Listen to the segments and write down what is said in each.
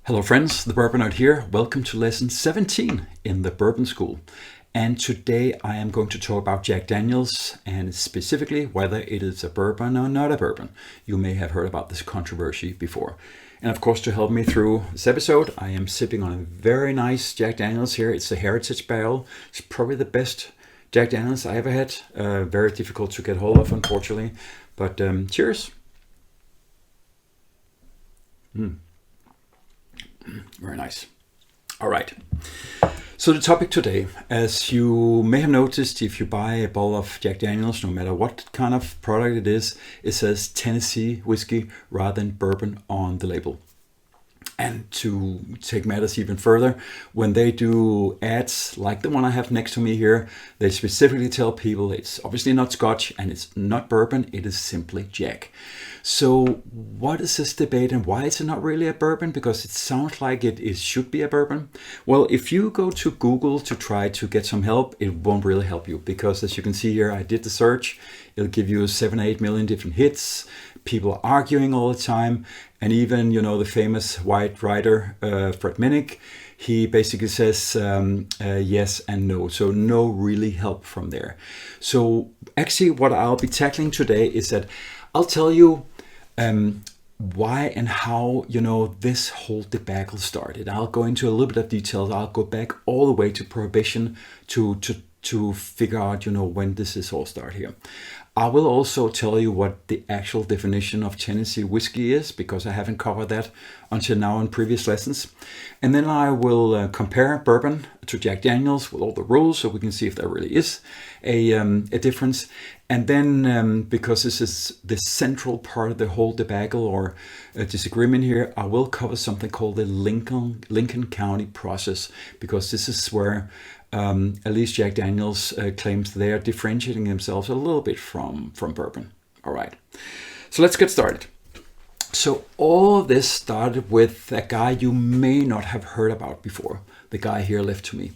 Hello friends, the Bourbon out here. Welcome to lesson 17 in the Bourbon School. And today I am going to talk about Jack Daniels and specifically whether it is a bourbon or not a bourbon. You may have heard about this controversy before. And of course, to help me through this episode, I am sipping on a very nice Jack Daniels here. It's the Heritage Barrel. It's probably the best Jack Daniels I ever had. Very difficult to get hold of, unfortunately. But cheers. Very nice. All right. So the topic today, as you may have noticed, if you buy a bottle of Jack Daniels, no matter what kind of product it is, it says Tennessee whiskey rather than bourbon on the label. And to take matters even further, when they do ads like the one I have next to me here, they specifically tell people it's obviously not Scotch and it's not bourbon, it is simply Jack. So what is this debate and why is it not really a bourbon? Because it sounds like it should be a bourbon. Well, if you go to Google to try to get some help, it won't really help you because as you can see here, I did the search. It'll give you 7 or 8 million different hits. People are arguing all the time. And even, the famous white writer, Fred Minnick, he basically says yes and no. So no really help from there. So actually what I'll be tackling today is that I'll tell you why and how, this whole debacle started. I'll go into a little bit of details. I'll go back all the way to Prohibition to figure out, when this is all started here. I will also tell you what the actual definition of Tennessee whiskey is, because I haven't covered that until now in previous lessons. And then I will compare bourbon to Jack Daniels with all the rules, so we can see if there really is a difference. And then, because this is the central part of the whole debacle or disagreement here, I will cover something called the Lincoln County process, because this is where at least Jack Daniels claims they are differentiating themselves a little bit from bourbon. All right, so let's get started. So all of this started with a guy you may not have heard about before, the guy here left to me.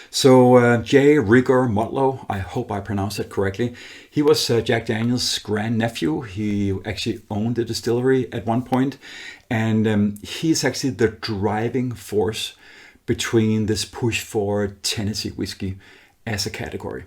So Reagor Motlow, I hope I pronounced that correctly. He was Jack Daniels' grandnephew. He actually owned the distillery at one point, and he's actually the driving force between this push for Tennessee whiskey as a category.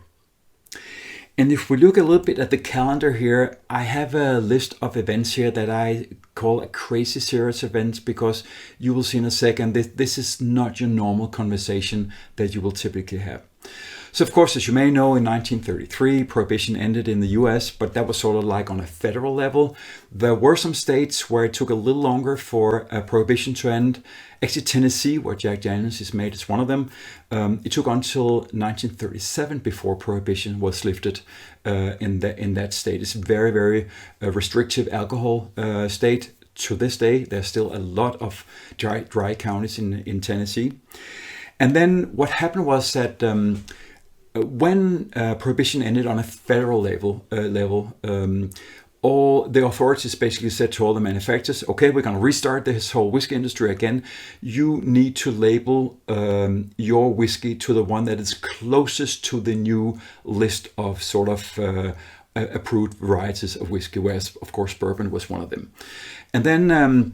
And if we look a little bit at the calendar here, I have a list of events here that I call a crazy series of events, because you will see in a second that this is not your normal conversation that you will typically have. So of course, as you may know, in 1933, Prohibition ended in the US, but that was sort of like on a federal level. There were some states where it took a little longer for Prohibition to end. Actually, Tennessee, where Jack Daniels is made, is one of them. It took until 1937 before Prohibition was lifted in that state. It's a very, very restrictive alcohol state. To this day, there's still a lot of dry counties in Tennessee. And then what happened was that when Prohibition ended on a federal level, all the authorities basically said to all the manufacturers, okay, we're going to restart this whole whiskey industry again. You need to label your whiskey to the one that is closest to the new list of sort of approved varieties of whiskey, whereas, of course, bourbon was one of them. And then,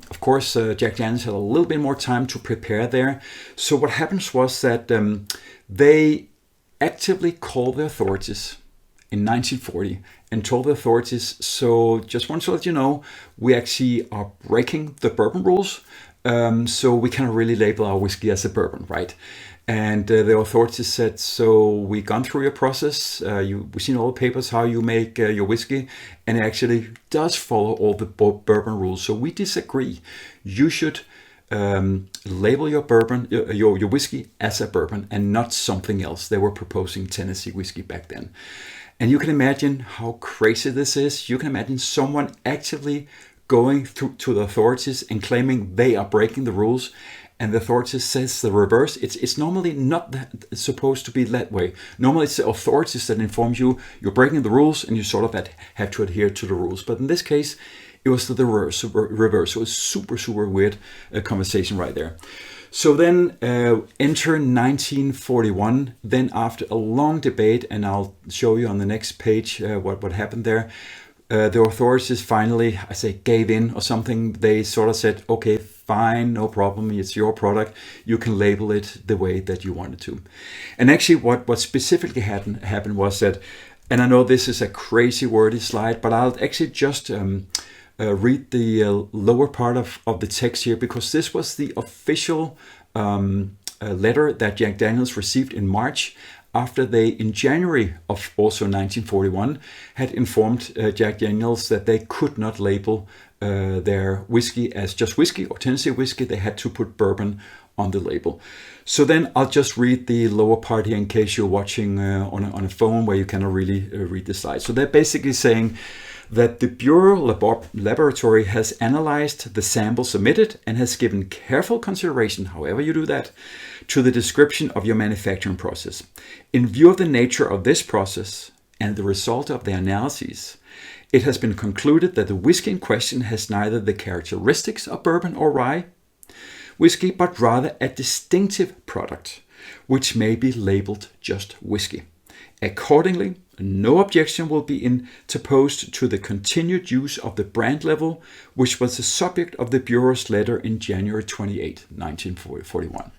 of course, Jack Daniels had a little bit more time to prepare there. So what happens was that they actively called the authorities in 1940 and told the authorities, so just want to let you know, we actually are breaking the bourbon rules, so we cannot really label our whiskey as a bourbon, right? And the authorities said, so we've gone through your process, we've seen all the papers, how you make your whiskey, and it actually does follow all the bourbon rules, so we disagree. You should label your bourbon, your whiskey as a bourbon and not something else. They were proposing Tennessee whiskey back then. And you can imagine how crazy this is. You can imagine someone actively going through to the authorities and claiming they are breaking the rules, and the authorities says the reverse. It's normally not supposed to be that way. Normally it's the authorities that inform you you're breaking the rules and you sort of have to adhere to the rules. But in this case, it was the reverse. So it was super weird conversation right there. So then enter 1941. Then after a long debate, and I'll show you on the next page what happened there, the authorities finally, I say, gave in or something. They sort of said, okay, fine, no problem. It's your product. You can label it the way that you wanted to. And actually what specifically happened was that, and I know this is a crazy wordy slide, but I'll actually just read the lower part of the text here, because this was the official letter that Jack Daniel's received in March, after they, in January of also 1941, had informed Jack Daniel's that they could not label their whiskey as just whiskey or Tennessee whiskey. They had to put bourbon on the label. So then I'll just read the lower part here in case you're watching on a phone where you cannot really read the slide. So they're basically saying that the Bureau Laboratory has analyzed the sample submitted and has given careful consideration, however you do that, to the description of your manufacturing process. In view of the nature of this process and the result of the analyses, it has been concluded that the whiskey in question has neither the characteristics of bourbon or rye whiskey, but rather a distinctive product, which may be labeled just whiskey. Accordingly, no objection will be interposed to the continued use of the brand level, which was the subject of the Bureau's letter in January 28, 1941.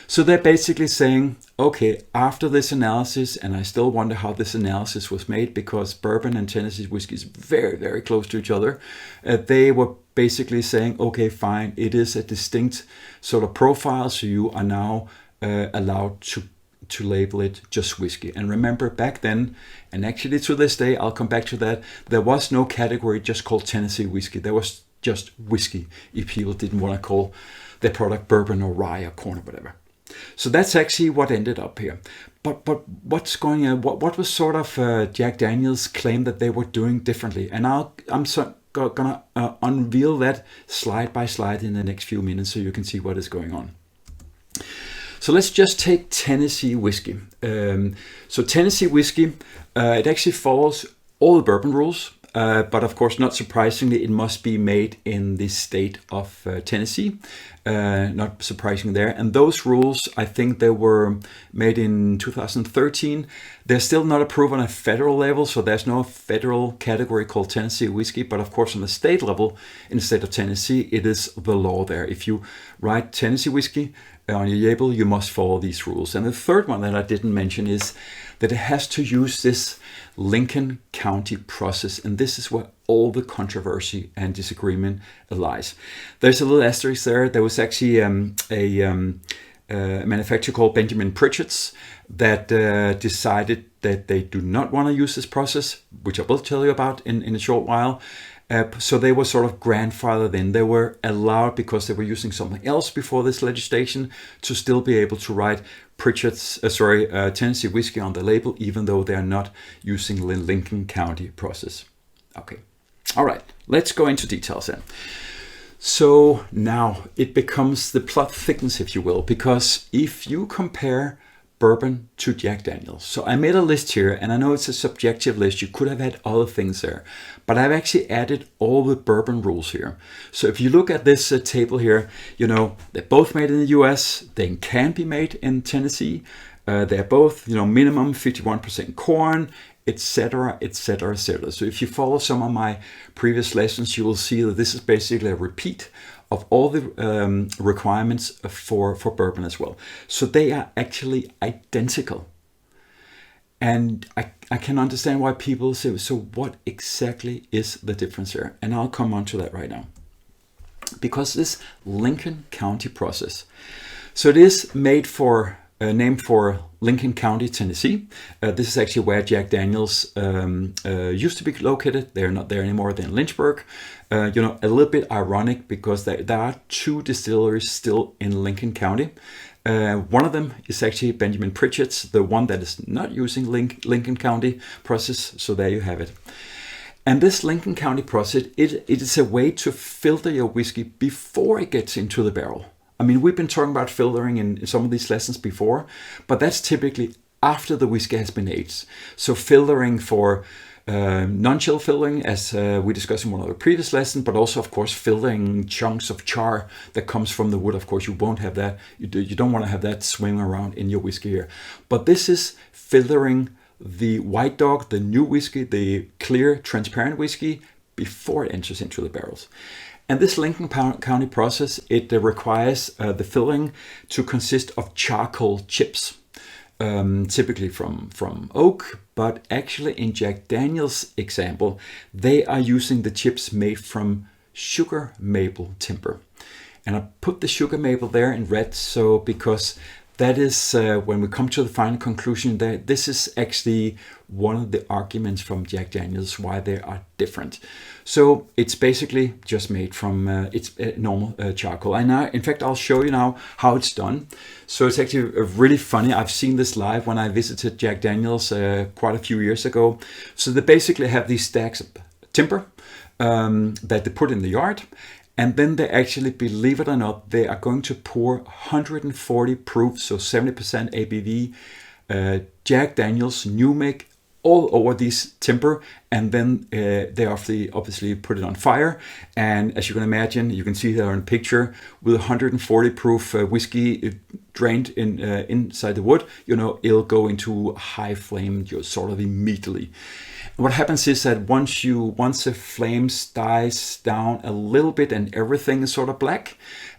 So they're basically saying, okay, after this analysis, and I still wonder how this analysis was made, because bourbon and Tennessee whiskey is very, very close to each other. They were basically saying, okay, fine, it is a distinct sort of profile, so you are now allowed to label it just whiskey. And remember, back then, and actually to this day, I'll come back to that, there was no category just called Tennessee whiskey. There was just whiskey if people didn't want to call their product bourbon or rye or corn or whatever. So that's actually what ended up here. But what's going on? What was sort of Jack Daniel's claim that they were doing differently? And I'm gonna unveil that slide by slide in the next few minutes so you can see what is going on. So let's just take Tennessee whiskey. So Tennessee whiskey, it actually follows all the bourbon rules. But of course, not surprisingly, it must be made in the state of Tennessee. Not surprising there. And those rules, I think they were made in 2013. They're still not approved on a federal level, so there's no federal category called Tennessee whiskey. But of course, on the state level, in the state of Tennessee, it is the law there. If you write Tennessee whiskey on your label, you must follow these rules. And the third one that I didn't mention is that it has to use this Lincoln County process, and this is where all the controversy and disagreement lies. There's a little asterisk there. There was actually a manufacturer called Benjamin Pritchett's that decided that they do not want to use this process, which I will tell you about in a short while. So they were sort of grandfathered in. They were allowed, because they were using something else before this legislation, to still be able to write Pritchett's, Tennessee whiskey on the label, even though they are not using the Lincoln County process. Okay, all right, let's go into details then. So now it becomes the plot thickens, if you will, because if you compare bourbon to Jack Daniel's. So I made a list here, and I know it's a subjective list. You could have had other things there, but I've actually added all the bourbon rules here. So if you look at this table here, you know, they're both made in the US. They can be made in Tennessee. They're both, you know, minimum 51% corn, etc., etc., etc. So if you follow some of my previous lessons, you will see that this is basically a repeat of all the requirements for bourbon as well. So they are actually identical. And I can understand why people say, so what exactly is the difference here? And I'll come on to that right now. Because this Lincoln County process, so it is made for, named for Lincoln County, Tennessee. This is actually where Jack Daniel's used to be located. They're not there anymore. They're in Lynchburg. You know, a little bit ironic because there are two distilleries still in Lincoln County. One of them is actually Benjamin Pritchett's, the one that is not using Lincoln County process. So there you have it. And this Lincoln County process, it is a way to filter your whiskey before it gets into the barrel. I mean, we've been talking about filtering in some of these lessons before, but that's typically after the whiskey has been aged. So filtering for non-chill filtering, as we discussed in one of the previous lessons, but also, of course, filtering chunks of char that comes from the wood. Of course, you won't have that. You don't want to have that swing around in your whiskey here. But this is filtering the White Dog, the new whiskey, the clear, transparent whiskey, before it enters into the barrels. And this Lincoln County process, it requires the filling to consist of charcoal chips, typically from oak, but actually in Jack Daniel's example, they are using the chips made from sugar maple timber. And I put the sugar maple there in red, so because that is, when we come to the final conclusion, that this is actually one of the arguments from Jack Daniel's why they are different. So it's basically just made from normal charcoal. And in fact, I'll show you now how it's done. So it's actually really funny. I've seen this live when I visited Jack Daniel's quite a few years ago. So they basically have these stacks of timber that they put in the yard. And then they actually, believe it or not, they are going to pour 140 proof, so 70% ABV, Jack Daniel's new make all over these timber, and then they obviously put it on fire. And as you can imagine, you can see there in a picture with 140 proof whiskey drained inside the wood, it'll go into high flame sort of immediately. What happens is that once the flames dies down a little bit and everything is sort of black,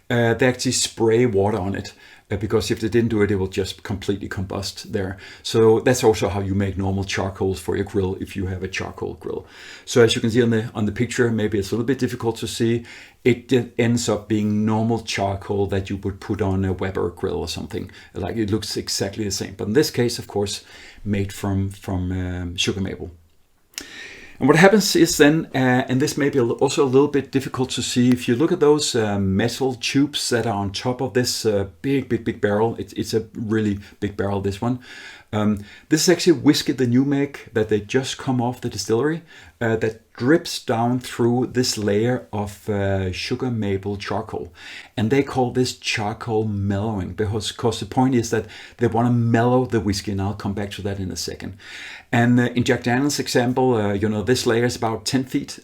they actually spray water on it. Because if they didn't do it, it will just completely combust there. So that's also how you make normal charcoals for your grill if you have a charcoal grill. So as you can see on the picture, maybe it's a little bit difficult to see. It ends up being normal charcoal that you would put on a Weber grill or something. Like it looks exactly the same. But in this case, of course, made from sugar maple. And what happens is then, and this may be also a little bit difficult to see, if you look at those metal tubes that are on top of this big barrel, it's a really big barrel, this one. This is actually whiskey, the new make, that they just come off the distillery, that drips down through this layer of sugar maple charcoal. And they call this charcoal mellowing because the point is that they want to mellow the whiskey, and I'll come back to that in a second. And in Jack Daniel's example, this layer is about 10 feet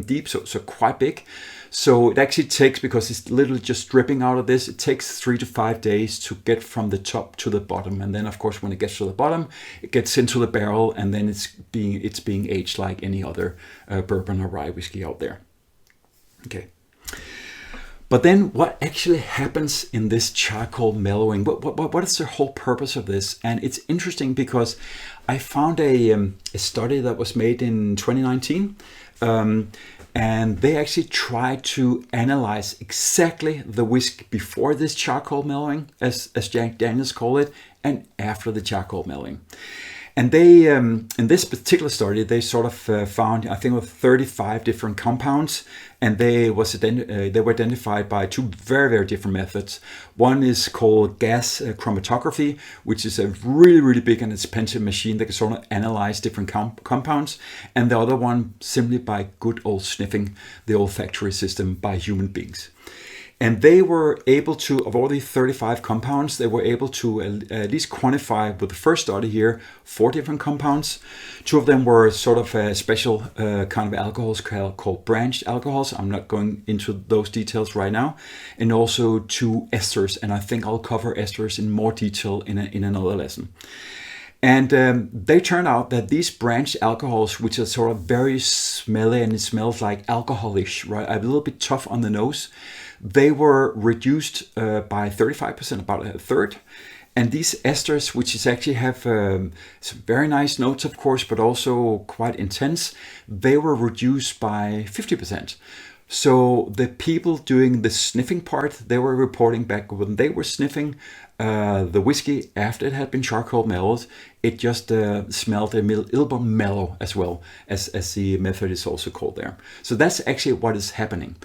deep, so quite big. So it actually takes, because it's literally just dripping out of this, it takes 3 to 5 days to get from the top to the bottom. And then, of course, when it gets to the bottom, it gets into the barrel, and then it's being aged like any other bourbon or rye whiskey out there. Okay. But then what actually happens in this charcoal mellowing? What is the whole purpose of this? And it's interesting because I found a study that was made in 2019. And they actually tried to analyze exactly the whiskey before this charcoal mellowing, as Jack Daniel's call it, and after the charcoal mellowing. And they, in this particular study, they sort of found, I think, 35 different compounds, and they were identified by two very, very different methods. One is called gas chromatography, which is a really, really big and expensive machine that can sort of analyze different compounds. And the other one simply by good old sniffing, the olfactory system by human beings. And they were able to, of all the 35 compounds, they were able to at least quantify, with the first study here, 4 different compounds. 2 of them were sort of a special kind of alcohols called branched alcohols. I'm not going into those details right now. And also 2 esters, and I think I'll cover esters in more detail in another lesson. And they turned out that these branched alcohols, which are sort of very smelly and it smells like alcoholish, right, a little bit tough on the nose, they were reduced by 35%, about a third. And these esters, which is actually have some very nice notes, of course, but also quite intense, they were reduced by 50%. So the people doing the sniffing part, they were reporting back when they were sniffing the whiskey after it had been charcoal mellowed, it just smelled a little bit mellow as well, as the method is also called there. So that's actually what is happening.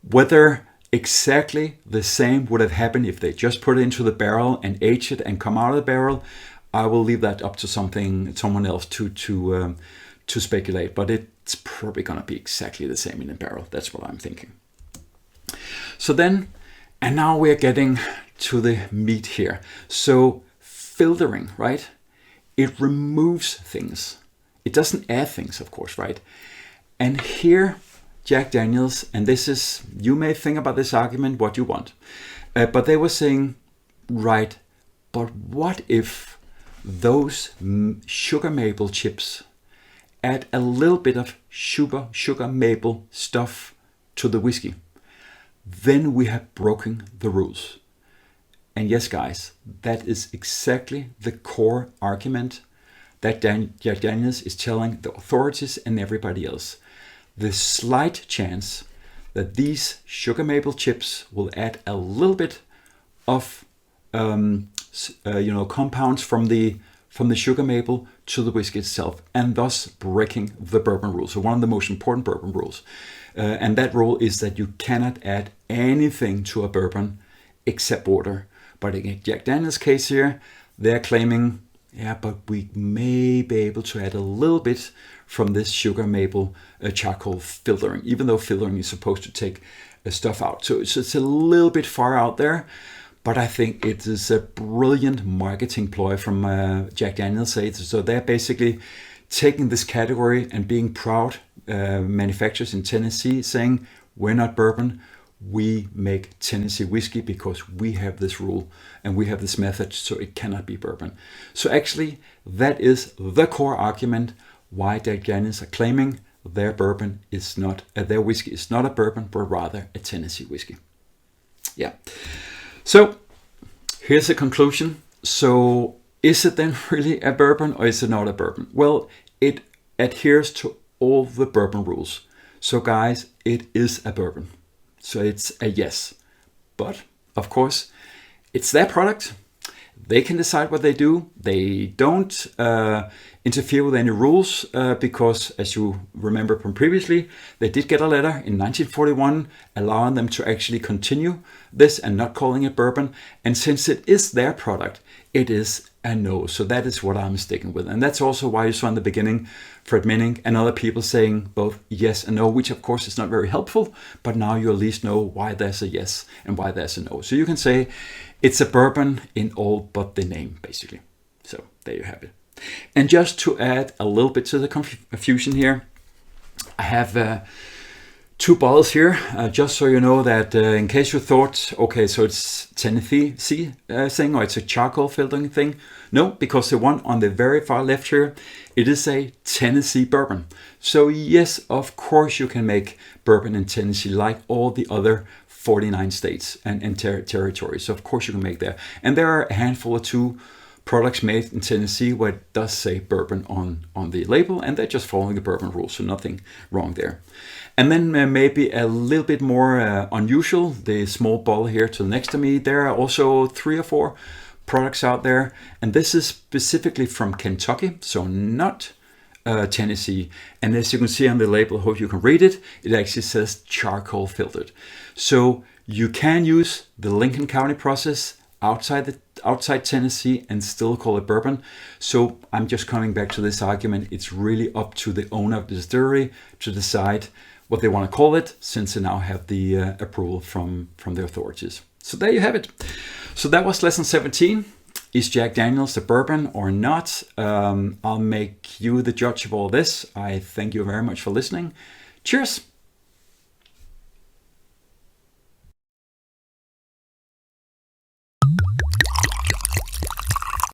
Whether exactly the same would have happened if they just put it into the barrel and aged it and come out of the barrel, I will leave that up to someone else to speculate. But it's probably going to be exactly the same in the barrel. That's what I'm thinking. So then, and now we're getting to the meat here. So filtering, right? It removes things. It doesn't add things, of course, right? And here, Jack Daniel's, and this is, you may think about this argument what you want, but they were saying, right, but what if those sugar maple chips, add a little bit of sugar maple stuff to the whiskey, then we have broken the rules. And yes, guys, that is exactly the core argument that Jack Daniels is telling the authorities and everybody else. The slight chance that these sugar maple chips will add a little bit of compounds from the sugar maple to the whiskey itself, and thus breaking the bourbon rule. So one of the most important bourbon rules, and that rule is that you cannot add anything to a bourbon except water. But in Jack Daniels' case here, they're claiming, yeah, but we may be able to add a little bit from this sugar maple charcoal filtering, even though filtering is supposed to take stuff out. So it's a little bit far out there, but I think it is a brilliant marketing ploy from Jack Daniels. So they're basically taking this category and being proud manufacturers in Tennessee, saying, we're not bourbon, we make Tennessee whiskey because we have this rule and we have this method, so it cannot be bourbon. So actually, that is the core argument why Jack Daniels are claiming their bourbon is not, their whiskey is not a bourbon, but rather a Tennessee whiskey. Yeah. So here's the conclusion. So is it then really a bourbon or is it not a bourbon? Well, it adheres to all the bourbon rules. So guys, it is a bourbon. So it's a yes. But of course, it's their product. They can decide what they do. They don't interfere with any rules because, as you remember from previously, they did get a letter in 1941 allowing them to actually continue this and not calling it bourbon. And since it is their product, it is a no. So that is what I'm sticking with. And that's also why you saw in the beginning Fred Minnick and other people saying both yes and no, which of course is not very helpful, but now you at least know why there's a yes and why there's a no. So you can say it's a bourbon in all but the name, basically. So there you have it. And just to add a little bit to the confusion here, I have two bottles here, just so you know that in case you thought, okay, so it's Tennessee thing or it's a charcoal filtering thing. No, because the one on the very far left here, it is a Tennessee bourbon. So yes, of course you can make bourbon in Tennessee like all the other 49 states and territories. So of course you can make there. And there are a handful or two products made in Tennessee where it does say bourbon on the label, and they're just following the bourbon rules, so nothing wrong there. And then maybe a little bit more unusual, the small bottle here to the next to me, there are also 3 or 4 products out there, and this is specifically from Kentucky, so not Tennessee. And as you can see on the label, I hope you can read it, it actually says charcoal filtered. So you can use the Lincoln County process outside Tennessee and still call it bourbon. So I'm just coming back to this argument. It's really up to the owner of the distillery to decide what they want to call it, since they now have the approval from the authorities. So there you have it. So that was lesson 17. Is Jack Daniels a bourbon or not? I'll make you the judge of all this. I thank you very much for listening. Cheers.